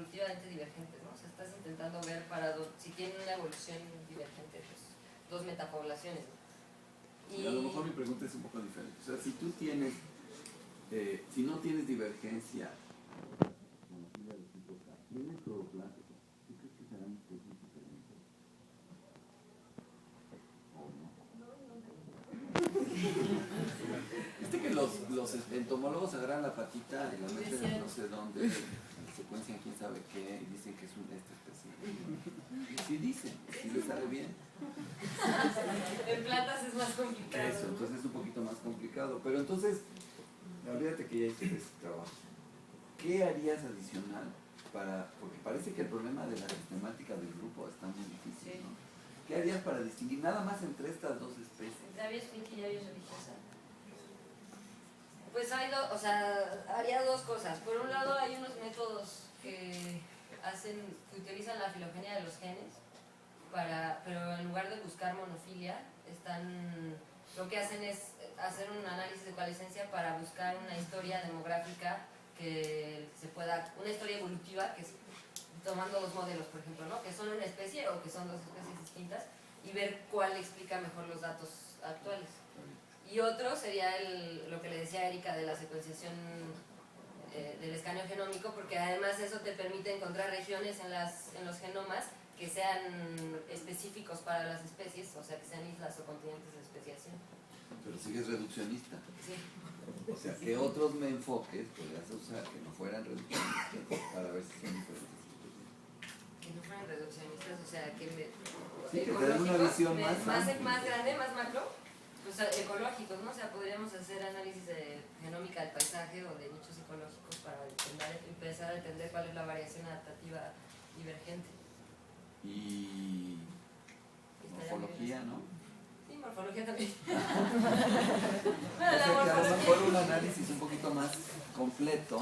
evolutivamente divergentes, ¿no? O sea, estás intentando ver si tienen una evolución divergente, pues, dos metapoblaciones, ¿no? Y a lo mejor mi pregunta es un poco diferente. O sea, si tú tienes, si no tienes divergencia, ¿tienes cloroplastos? ¿Tú crees que serán especies diferentes? ¿O no? Viste que los entomólogos agarran la patita y la meten en no sé dónde, secuencian quién sabe qué, y dicen que es esta especie. Y sí dicen, sí les sale bien. En plantas es más complicado. Eso, entonces es un poquito más complicado. Pero entonces, olvídate que ya hiciste ese trabajo. ¿Qué harías adicional porque parece que el problema de la sistemática del grupo está muy difícil, ¿no? ¿Qué harías para distinguir nada más entre estas dos especies? Entre avios finca y avios religiosa. Pues haría dos cosas. Por un lado, hay unos métodos que utilizan la filogenia de los genes, pero en lugar de buscar monofilia, lo que hacen es hacer un análisis de coalescencia para buscar una historia demográfica una historia evolutiva, que es tomando dos modelos, por ejemplo, ¿no? Que son una especie o que son dos especies distintas, y ver cuál explica mejor los datos actuales. Y otro sería lo que le decía Erika de la secuenciación del escaneo genómico, porque además eso te permite encontrar regiones en los genomas que sean específicos para las especies, o sea, que sean islas o continentes de especiación. Pero sigues reduccionista. Sí. O sea, ¿qué otros enfoques podrías usar que no fueran reduccionistas para ver si son diferentes? Que no fueran reduccionistas, o sea, que te den una visión más grande, más macro, pues ecológicos, ¿no? O sea, podríamos hacer análisis de genómica del paisaje o de nichos ecológicos para empezar a entender cuál es la variación adaptativa divergente. Y morfología, ¿no? Sí, morfología también. Bueno, o sea, que a lo mejor un análisis un poquito más completo,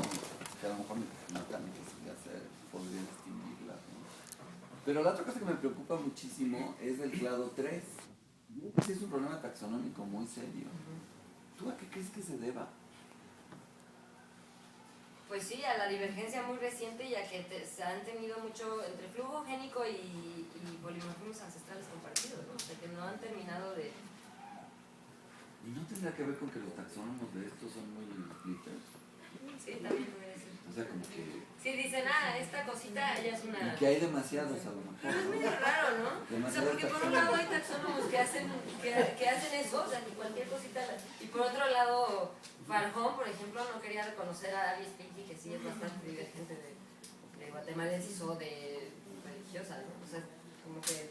que a lo mejor no tan difícil de hacer, podría distinguirlas, ¿no? Pero la otra cosa que me preocupa muchísimo es el clado 3. Ese es un problema taxonómico muy serio. ¿Tú a qué crees que se deba? Pues sí, a la divergencia muy reciente, ya que se han tenido mucho entre flujo génico y polimorfismos ancestrales compartidos, ¿no? O sea, que no han terminado de... ¿Y no tendrá que ver con que los taxónomos de estos son muy splitters? Sí, también puede ser. O sea, como que... Sí, dicen, esta cosita, ella es una... Y que hay demasiados a lo mejor. Pero es medio raro, ¿no? O sea, porque por un lado hay taxónomos que hacen eso, o sea, que cualquier cosita... Y por otro lado, Farjón, por ejemplo, no quería reconocer a Aries Pinky, que sí es bastante divergente de guatemalensis o de religiosa, ¿no? O sea, como que...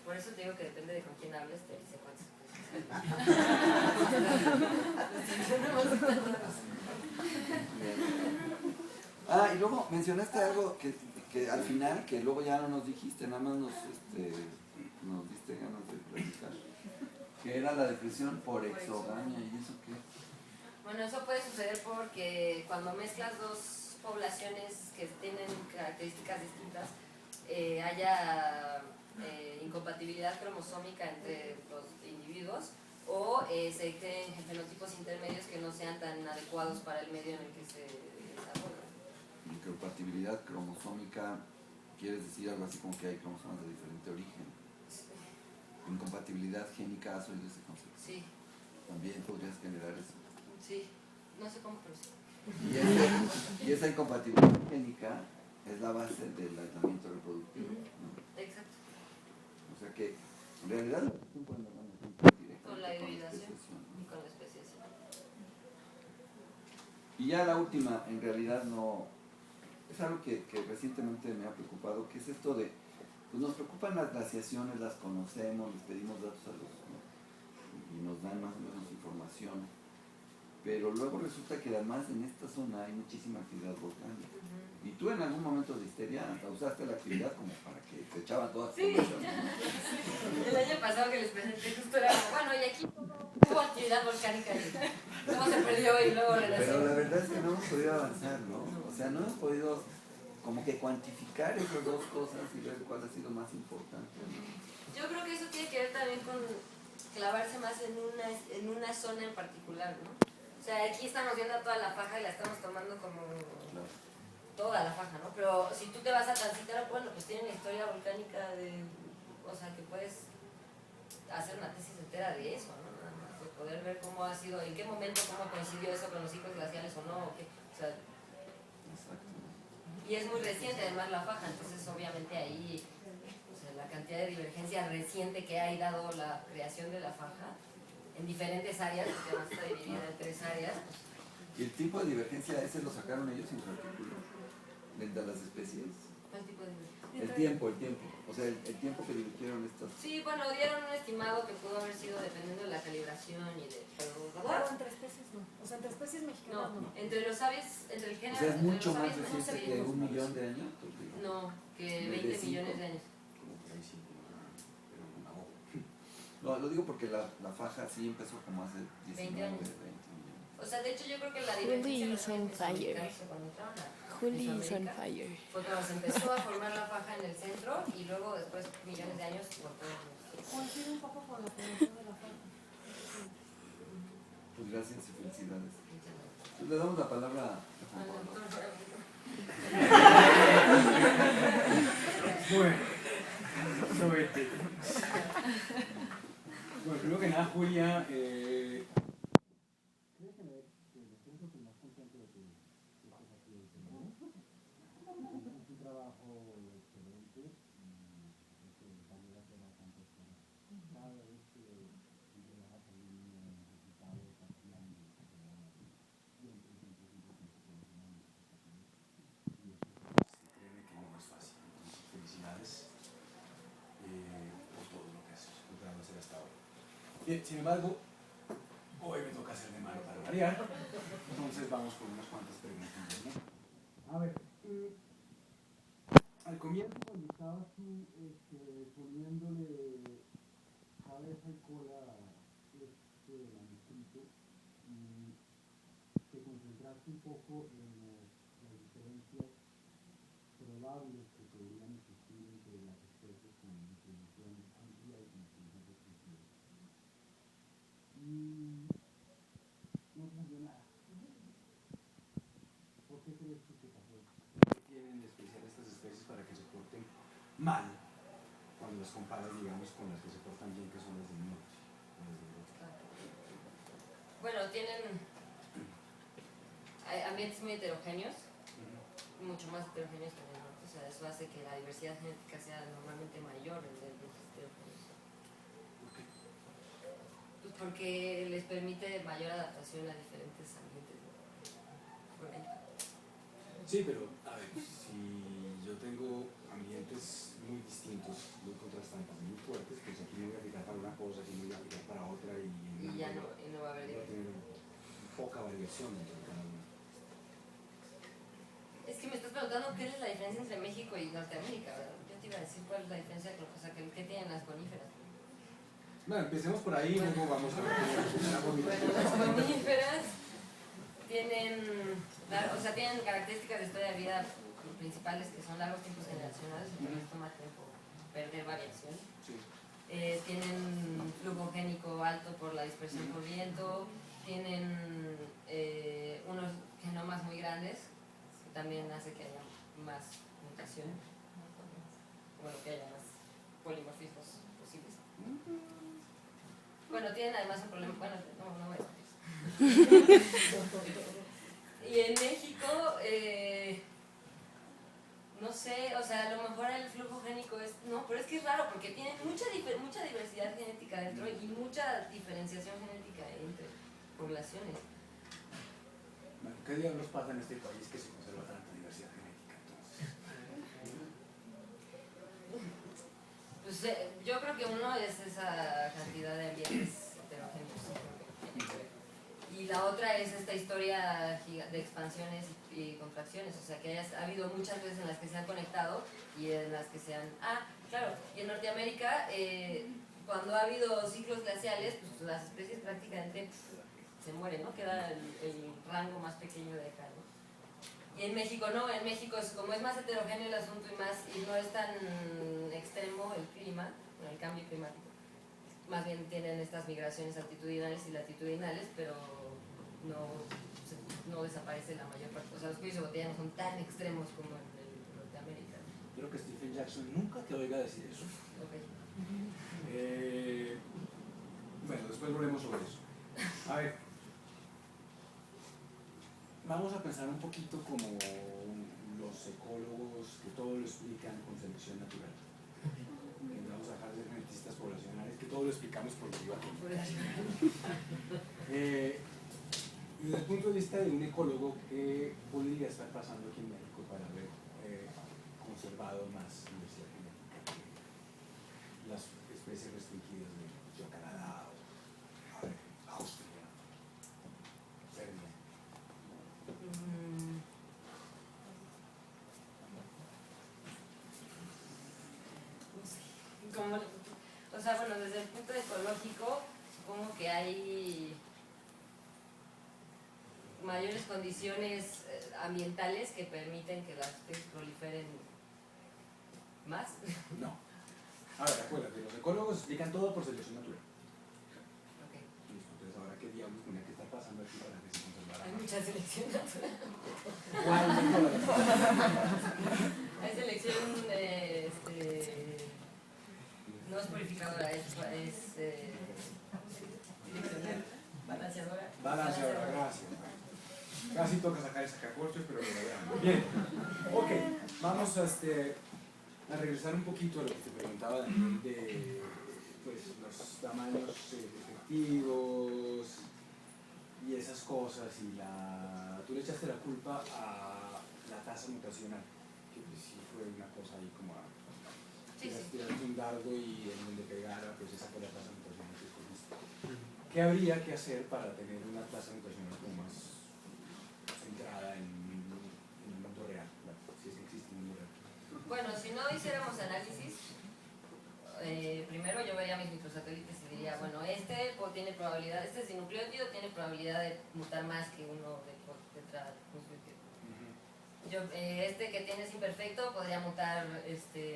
Por eso te digo que depende de con quién hables, te dice cuántas y luego mencionaste algo que al final, que luego ya no nos dijiste, nada más nos diste ganas de platicar, que era la depresión por exogamia. ¿Y eso qué? Bueno, eso puede suceder porque cuando mezclas dos poblaciones que tienen características distintas, haya incompatibilidad cromosómica entre los individuos, o se creen fenotipos intermedios que no sean tan adecuados para el medio en el que se desarrollan. Incompatibilidad cromosómica, ¿quieres decir algo así como que hay cromosomas de diferente origen? Sí. Incompatibilidad génica, ¿has oído ese concepto? Sí. También podrías generar eso. Sí, no sé cómo, pero sí. Y esa incompatibilidad génica es la base del aislamiento reproductivo, ¿no? Exacto. O sea que, en realidad, con la hibridación y con la especiación. Y ya la última, en realidad no, es algo que recientemente me ha preocupado, que es esto de, pues nos preocupan las glaciaciones, las conocemos, les pedimos datos a los, ¿no? Y nos dan más o menos información, pero luego resulta que además en esta zona hay muchísima actividad volcánica. Y tú en algún momento de histeria usaste la actividad como para que te echaban todas las información, ¿no? El año pasado que les presenté justo era, bueno, y aquí hubo actividad volcánica y luego se perdió y luego renació. Pero la verdad es que no hemos podido avanzar, ¿no? O sea, no hemos podido como que cuantificar esas dos cosas y ver cuál ha sido más importante, ¿no? Yo creo que eso tiene que ver también con clavarse más en una zona en particular, ¿no? O sea, aquí estamos viendo toda la faja y la estamos tomando como toda la faja, ¿no? Pero si tú te vas a transitar, bueno, pues tiene una historia volcánica o sea, que puedes hacer una tesis entera de eso, ¿no? Nada más, de poder ver cómo ha sido, en qué momento, cómo coincidió eso con los ciclos glaciales o no, o sea, y es muy reciente además la faja, entonces obviamente ahí, o sea, la cantidad de divergencia reciente que ha dado la creación de la faja en diferentes áreas, porque además está dividida en 3 áreas. ¿Y el tipo de divergencia ese lo sacaron ellos en su artículo? ¿De las especies? ¿Cuál tipo de divergencia? El tiempo. O sea, el tiempo que divirtieron estas... Sí, bueno, dieron un estimado que pudo haber sido dependiendo de la calibración y de... Pero entre especies no. O sea, entre especies mexicanas no. Entre los aves, entre el género... O sea, es mucho más aves, reciente que 1 millón de años. No, que 20 millones de años. Como por ahí 5, pero una hoja. No, lo digo porque la faja sí empezó como hace 19, 20 millones. O sea, de hecho yo creo que la divergencia... Juli is on fire. Juli is on fire. Fue cuando se empezó a formar la faja en el centro y luego después millones de años por todos los... Coincide un poco con la formación de la faja. Pues gracias y felicidades. Pues le damos la palabra a Juan Pablo. Bueno, primero que nada, Julia, bien, sin embargo, hoy me toca hacer de malo para variar, entonces vamos con unas cuantas preguntas, ¿no? A ver, al comienzo cuando estabas tú poniéndole cabeza y cola manuscrito, te concentraste un poco en las diferencias probables que podrían existir entre las especies con distribución amplia y con distribución restringida. Y no cambió nada. ¿Por qué crees tú que pasó? ¿Qué tienen de especial estas especies para que se porten mal cuando las comparas, digamos, con las que se portan bien, que son las del norte? Bueno, tienen ambientes muy heterogéneos, mucho más heterogéneos que en el norte, o sea, eso hace que la diversidad genética sea normalmente mayor en el heterogéneos. ¿Por qué? Pues porque les permite mayor adaptación a diferentes ambientes. Sí, pero a ver, si yo tengo ambientes muy distintos, muy contrastantes, muy fuertes, pues aquí me voy a aplicar para una cosa, aquí me voy a aplicar para otra y ya no va a haber tener poca variación entre cada uno. Es que me estás preguntando qué es la diferencia entre México y Norteamérica, ¿verdad? Yo te iba a decir cuál es la diferencia, o sea, qué tienen las coníferas. Bueno, empecemos por ahí y luego vamos a ver. Bueno, las coníferas tienen características de historia de vida principales que son largos tiempos generacionales, entonces toma tiempo perder variación. Sí. Tienen flujo génico alto por la dispersión por viento, tienen unos genomas muy grandes, que también hace que haya más mutación, bueno, que haya más polimorfismos posibles. Bueno, tienen además un problema, bueno, no voy a decir. Y en México, no sé, o sea, a lo mejor el flujo génico es, no, pero es que es raro porque tienen mucha diversidad genética dentro y mucha diferenciación genética entre poblaciones. Bueno, ¿qué diablos pasa en este país que se conserva tanta diversidad genética entonces? Pues yo creo que uno es esa cantidad de ambientes heterogéneos. Y la otra es esta historia de expansiones y contracciones, o sea que ha habido muchas veces en las que se han conectado y en las que se han... claro, y en Norteamérica, cuando ha habido ciclos glaciales, pues las especies prácticamente se mueren, ¿no? Queda el rango más pequeño de acá, ¿no? Y en México no, en México como es más heterogéneo el asunto y no es tan extremo el clima, el cambio climático, más bien tienen estas migraciones altitudinales y latitudinales, pero no desaparece la mayor parte. O sea, los cuellos de botella no son tan extremos como en el Norteamérica. caso nunca te oiga decir eso. Ok. Bueno, después volvemos sobre eso. A ver, vamos a pensar un poquito como los ecólogos que todo lo explican con selección natural. Vamos a dejar de ser genetistas poblacionales, que todo lo explicamos por derivación. Desde el punto de vista de un ecólogo, ¿qué podría estar pasando aquí en México para haber conservado más diversidad genética que las especies restringidas de Canadá o Austria, Serbia? Como, o sea, bueno, desde el punto ecológico, supongo que hay mayores condiciones ambientales que permiten que las especies proliferen más. No. A ver, acuérdate, los ecólogos explican todo por selección natural. Okay. Listo, entonces ahora qué diablos tenía que estar pasando aquí para que se conservara Hay más. mucha selección natural. ¿Cuál de todas? Hay selección, no es purificadora, es balanceadora. Balanceadora, gracias. Casi toca sacar el sacacorchos, pero lo logramos. Bien, ok, vamos a regresar un poquito a lo que te preguntaba Daniel de pues, los tamaños efectivos y esas cosas. Y tú le echaste la culpa a la tasa mutacional, que pues, sí fue una cosa ahí como a tiraste un dardo y en donde pegara, pues esa fue la tasa mutacional que escogiste. ¿Qué habría que hacer para tener una tasa mutacional como más centrada en el mundo real? Bueno, si es que existe un mundo real. Bueno, si no hiciéramos análisis, primero yo vería mis microsatélites y diría, bueno, este tiene probabilidad, este sinucleótido tiene probabilidad de mutar más que uno de tetranucleótido. Este que tienes imperfecto podría mutar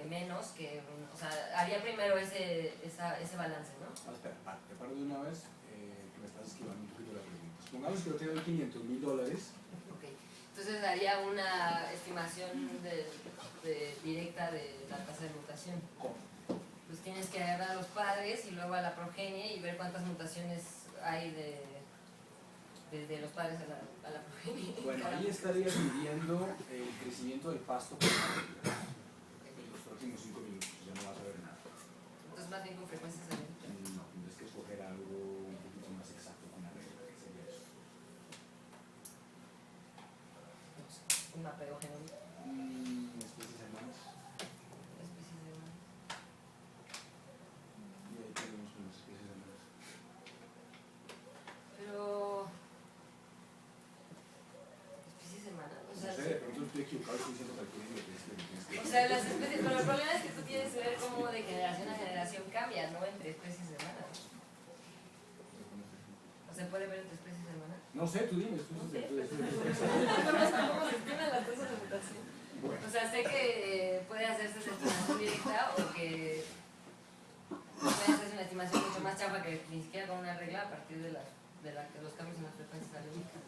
menos que o sea, haría primero ese balance, ¿no? Espera, te paro de una vez, que me estás esquivando un poquito la pregunta. Supongamos que yo te doy $500,000. Ok, entonces haría una estimación directa de la tasa de mutación. ¿Cómo? Pues tienes que agarrar a los padres y luego a la progenie y ver cuántas mutaciones hay desde los padres a la progenie. Bueno, ahí estarías midiendo el crecimiento del pasto por en los próximos 5 minutos, ya no vas a ver nada. Entonces más bien con frecuencias de No, tendrás que escoger algo un poquito más exacto con la regla, que sería eso. un mapeo genómico. Especies hermanas. Especies de humanos. Y ahí tenemos con las especies hermanas. Pero especies hermanas, o sea, No sé, de pronto estoy equivocado, estoy diciendo cualquier idea que tienes que o sea, las especies, pero el problema es que tú tienes que ver cómo de generación a generación cambia, no entre especies hermanas. ¿O se puede ver entre especies hermanas? No sé, tú dime. No sé, pero ¿cómo se estiman las tasas de mutación? Bueno. O sea, sé que puede hacerse esa estimación directa o que puede hacerse una estimación mucho más chafa que ni siquiera con una regla a partir de los cambios en las frecuencias alómicas.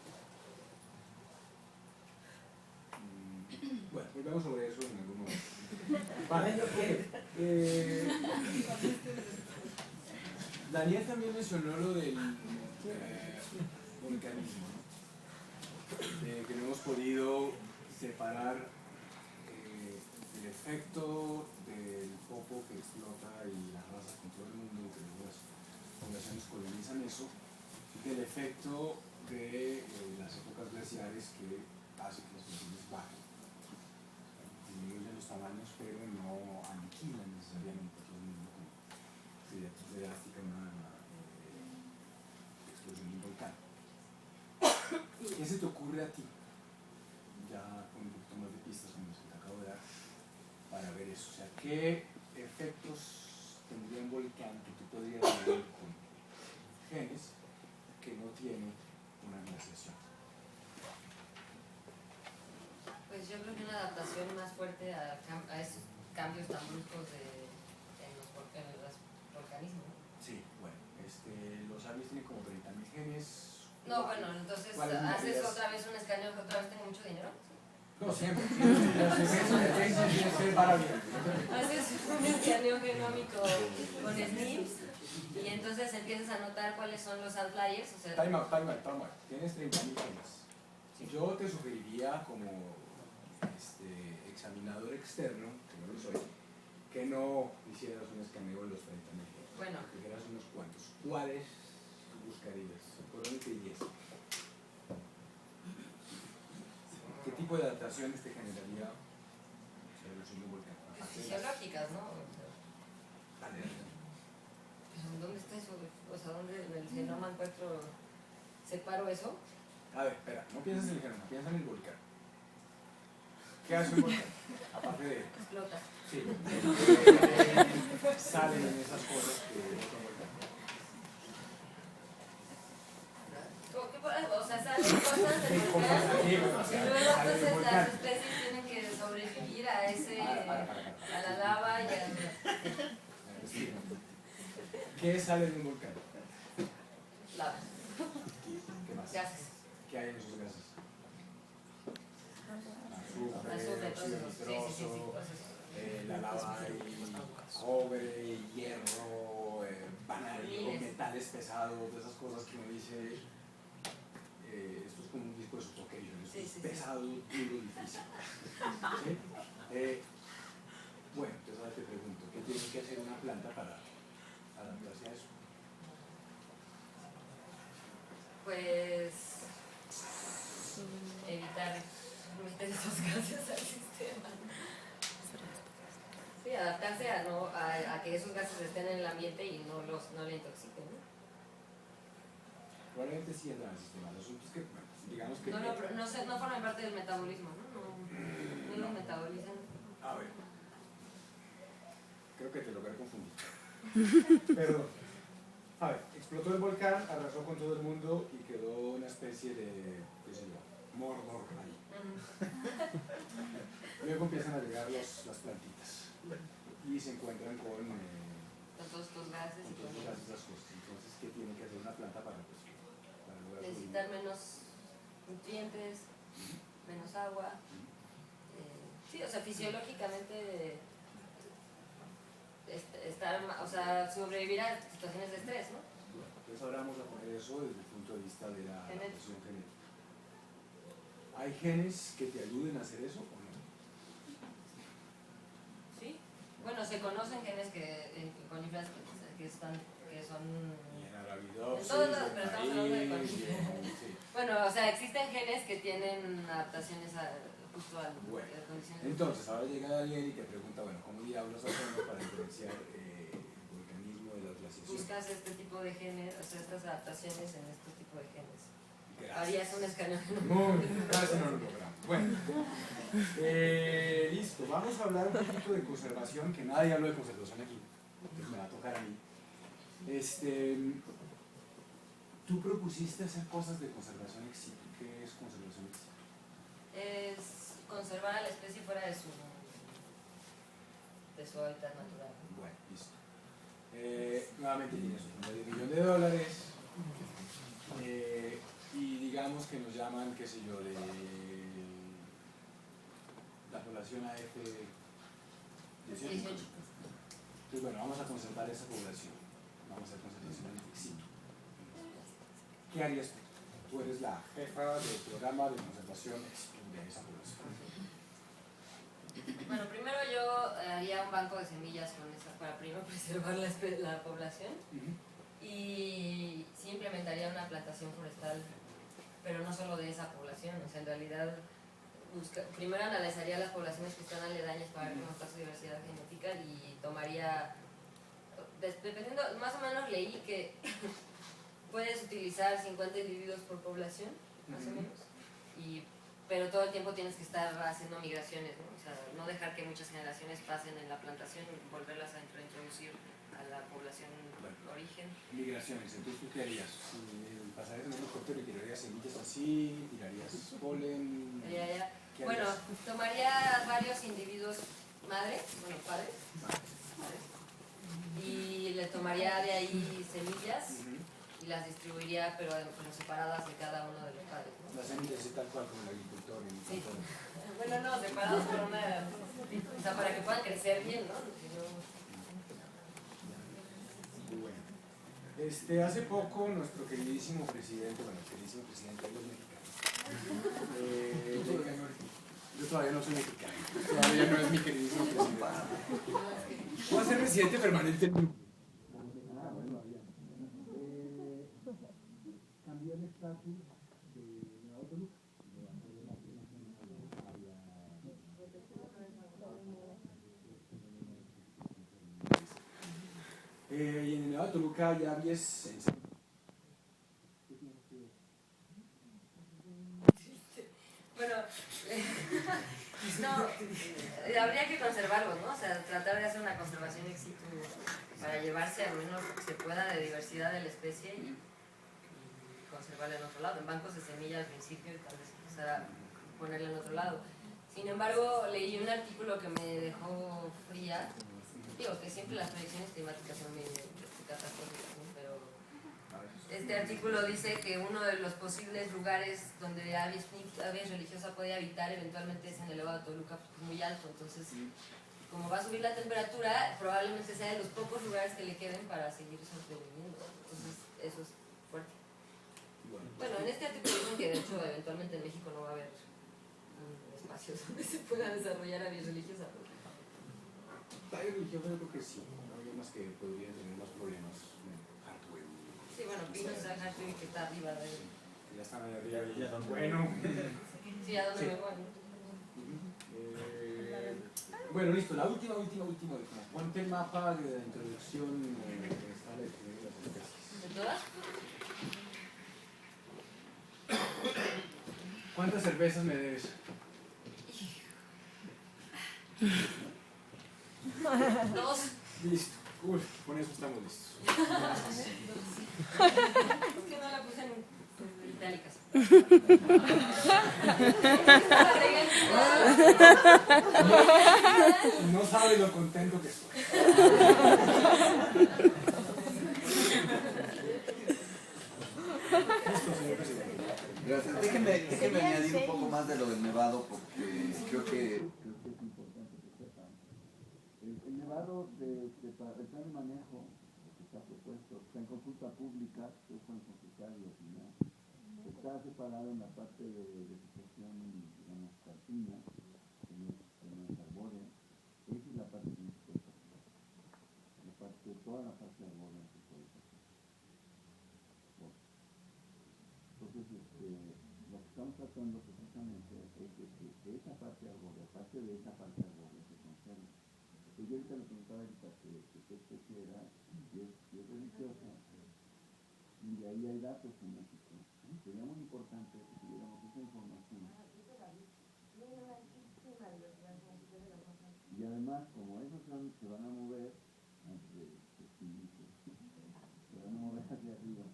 Bueno, volvemos sobre eso en algún momento. Vale, Daniel también mencionó lo del volcanismo, ¿no? Que no hemos podido separar el efecto del popo que explota y las razas con todo el mundo, que luego las poblaciones colonizan eso, del efecto de las épocas glaciares que hacen que las poblaciones bajen. Disminuyen los tamaños, pero no aniquilan necesariamente todo el mundo, como sería drástica una explosión de un volcán. ¿Qué se te ocurre a ti? Ya con un poquito más de pistas como las que te acabo de dar, para ver eso. O sea, ¿qué efectos tendría un volcán que tú podrías ver con genes que no tiene una glaciación? Pues yo creo que una adaptación más fuerte a esos cambios tan bruscos en los volcanismos, ¿no? Sí, bueno, los árboles tienen como 30,000 genes. No, bueno, entonces haces otra vez un escaneo que otra vez tengo mucho dinero. No, siempre. Eso debe ser separa bien. Haces un escaneo genómico con SNPs y entonces empiezas a notar cuáles son los outliers. O sea, Time out. Tienes 30.000 genes. Yo te sugeriría como examinador externo, que no lo soy, que no hicieras un escaneo de los 30.000 genes. Bueno. Que hicieras unos cuantos. ¿Cuáles buscarías? ¿Por dónde te irías? ¿Qué tipo de adaptaciones te generaría la erupción de un volcán? Fisiológicas, ¿no? Dale. ¿Dónde está eso? O sea, ¿dónde en el genoma encuentro, separo eso? A ver, espera, no piensas en el genoma, piensa en el volcán. ¿Qué hace un volcán? Aparte de... Explota. Sí. Salen en esas cosas que no son volcán. O sea, salen cosas del volcán y luego entonces las especies tienen que sobrevivir a ese, a la lava y a... ¿Qué sale de un volcán? Lava. ¿Qué más? Gases. ¿Qué hay en esos gases? Azufre, Óxido sí, nitroso, la lava y cobre, hierro, vanadio, metales pesados, de esas cosas que uno dice, esto es como un disco de suffocation, esto es pesado, duro, difícil. ¿Sí? Bueno, entonces ahora te pregunto, ¿qué tiene que hacer una planta para adaptarse a eso? Pues evitar meter esos gases al sistema. Sí, adaptarse a que esos gases estén en el ambiente y no le intoxiquen, ¿no? Probablemente sí entran al sistema. Los asuntos que, bueno, digamos que... No forman parte del metabolismo, ¿no? No los metabolizan. A ver. Creo que te logré confundir. Perdón. A ver, explotó el volcán, arrasó con todo el mundo y quedó una especie de, qué sé yo, Mordor ahí. Luego empiezan a llegar las plantitas y se encuentran con todos estos gases y todos los gases, las cosas. Entonces, ¿qué tiene que hacer una planta para lograr necesitar menos nutrientes, menos agua. Sí, o sea, fisiológicamente sobrevivir a situaciones de estrés, ¿no? Entonces ahora vamos a poner eso desde el punto de vista de la adaptación genética. ¿Hay genes que te ayuden a hacer eso o no? Sí. Bueno, se conocen genes en coníferas que son... Y en Arabidopsis, en todos lados, pero estamos hablando de coníferas. sí. Bueno, o sea, existen genes que tienen adaptaciones justo a condiciones. Entonces, ahora llega alguien y te pregunta, bueno, ¿cómo diablos hacemos para diferenciar el volcanismo de las glaciaciones? Buscas este tipo de genes, o sea, estas adaptaciones en este tipo de genes. Gracias. Harías un escaneo. Muy bien, casi no lo logramos. Bueno, listo, vamos a hablar un poquito de conservación, que nadie habló de conservación aquí, entonces me va a tocar a mí. Tú propusiste hacer cosas de conservación ex situ. ¿Qué es conservación ex situ? Es conservar a la especie fuera de su hábitat natural. Bueno, listo. Nuevamente tienes un $1 millón y digamos que nos llaman, qué sé yo, de la población AF18. Entonces, bueno, vamos a conservar esa población. Vamos a hacer conservación ex situ. ¿Qué harías tú? Tú eres la jefa del programa de conservación de esa población. Bueno, primero yo haría un banco de semillas para primero preservar la población y sí implementaría una plantación forestal, pero no solo de esa población, o sea, en realidad primero analizaría las poblaciones que están aledañas para ver cómo está su diversidad genética y tomaría, dependiendo, más o menos leí que puedes utilizar 50 individuos por población, más o menos, pero todo el tiempo tienes que estar haciendo migraciones, ¿no? O sea, no dejar que muchas generaciones pasen en la plantación y volverlas a reintroducir a la población origen. Migraciones, entonces ¿tú qué harías? Si pasarías en un helicóptero y tirarías semillas así, tirarías polen... Bueno, tomaría varios individuos padres, y le tomaría de ahí semillas y las distribuiría, pero separadas de cada uno de los padres, ¿no? Las semillas así tal cual como el agricultor. Sí. Bueno, no, separados por una O sea, para que puedan crecer bien, ¿no? Bueno. Hace poco nuestro queridísimo presidente, bueno, el queridísimo presidente de los mexicanos, yo todavía no soy mexicano, todavía no es mi queridísimo presidente. Voy a ser residente permanente en México. Cambió el estatus de Nueva Toluca. Y en Nueva Toluca ya había Bueno, no, habría que conservarlos, ¿no? O sea, tratar de hacer una conservación in situ para llevarse al menos lo que se pueda de diversidad de la especie y conservarla en otro lado. En bancos de semilla al principio y tal vez empezar a ponerla en otro lado. Sin embargo, leí un artículo que me dejó fría. Digo que siempre las proyecciones climáticas son medio catastróficas, ¿no? Pero este artículo dice que uno de los posibles lugares donde aves religiosa puede habitar eventualmente es en el Nevado de Toluca, porque es muy alto. Entonces, como va a subir la temperatura, probablemente sea de los pocos lugares que le queden para seguir sobreviviendo. Entonces, eso es fuerte. Bueno, en este artículo dicen que de hecho eventualmente en México no va a haber espacios donde se pueda desarrollar aves religiosa. Hay religiosa, yo creo que sí. Hay unas que podrían tener más problemas en hardware. Sí, bueno, Pinos Hardware que está arriba de... Ya están ahí arriba y ya están bueno. Sí, ¿a dónde Sí. me voy? Bueno, listo, la última. Ponte el mapa de la introducción que está la descripción de las especies. ¿De todas? ¿Cuántas cervezas me debes? Dos. Listo. Con eso estamos listos. Es que no la puse en itálicas. No sabes lo contento que estoy. Listo, señor presidente. Gracias. Déjenme añadir un poco más de lo del nevado porque creo que es importante que sepan. El nevado para el plan de manejo que está propuesto está en consulta pública, ustedes pueden consultar y opinar. Está separado en la parte de vegetación, digamos, carpina, que no es arbórea. Esa es la parte que no se puede pasar. Toda la parte arbórea se puede pasar. Entonces, lo que estamos tratando precisamente es de que esa parte arbórea, parte de esa parte arbórea se conserve. Yo ahorita le preguntaba ahorita que qué especie era, si es religiosa, y de ahí hay datos en México. Sería muy importante que tuviéramos esa información. Y además, como esos se van a mover, se van a mover hacia arriba,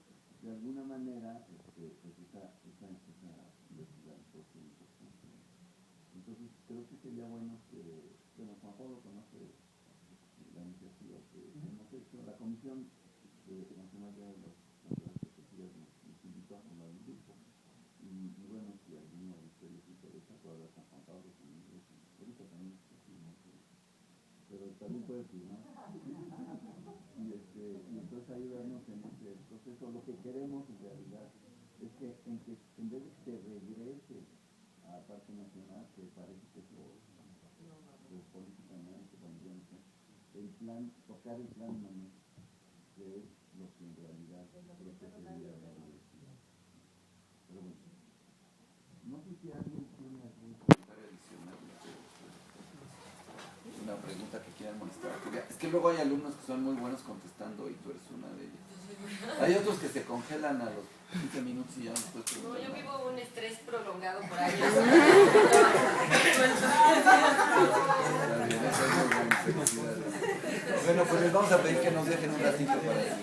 de alguna manera, pues esa diversidad puede ser importante. Entonces, creo que sería bueno que, bueno, Juan Pablo conoce la iniciativa que hemos hecho. La Comisión Nacional de las Protegidas nos invitó a formar un grupo. Y bueno, si a alguno de ustedes les interesa, puede hablar con Juan Pablo conmigo. Ahorita también firmó, pero también puede firmar. Y entonces ayudarnos en ese proceso. Lo que queremos en realidad es que en vez de que se regrese a Parque Nacional, que parece que es lo políticamente, bueno, yo no sé, tocar el plan de manejo, que es lo que en realidad protegería la diversidad. Pero bueno, no sé si alguien tiene algún comentario adicional, una pregunta que quieran molestar. Es que luego hay alumnos que son muy buenos contestando y tú eres una de ellas. Hay otros que se congelan a los 15 minutos y ya no puedes preguntar. No, yo vivo un estrés prolongado por ahí. Bueno, pues les vamos a pedir que nos dejen un ratito para eso.